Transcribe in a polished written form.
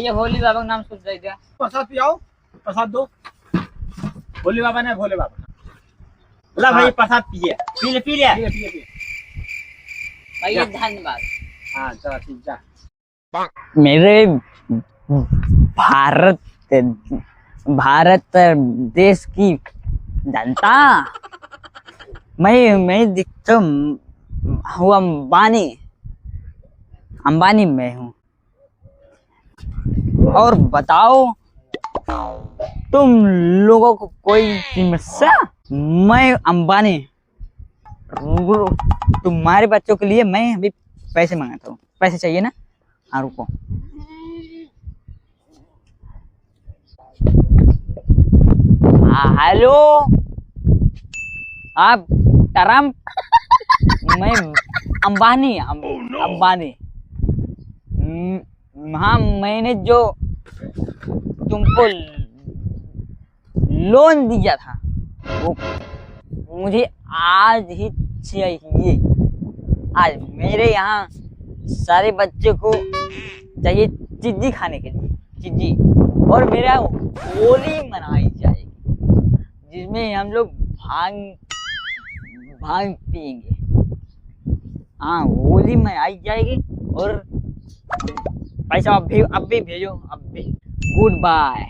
भैया भोले बाबा का नाम सोच रही थी। प्रसाद पियाओ, प्रसाद दो। भोले बाबा ने भोले बाबा बोला भाई प्रसाद पिए, पी ले पी ले पी ले पी। भैया धन्यवाद। हाँ चलो ठीक जा। मेरे भारत देश की जनता, मैं दिखता हूँ अंबानी में हूँ। और बताओ तुम लोगों को कोई समस्या? मैं अंबानी, तुम्हारे बच्चों के लिए मैं अभी पैसे मांगता हूँ। पैसे चाहिए ना? हाँ रुको। हेलो आप ट्रम्प, मैं अंबानी अंबानी। हाँ मैंने जो तुमको लोन दिया था वो मुझे आज ही चाहिए। आज मेरे यहाँ सारे बच्चे को चाहिए चिज्जी खाने के लिए, चिज्जी। और मेरा होली मनाई जाएगी जिसमें हम लोग भांग पिएंगे। हाँ होली में आई जाएगी। और पैसा अब भी भेजो, अब भी। Good bye.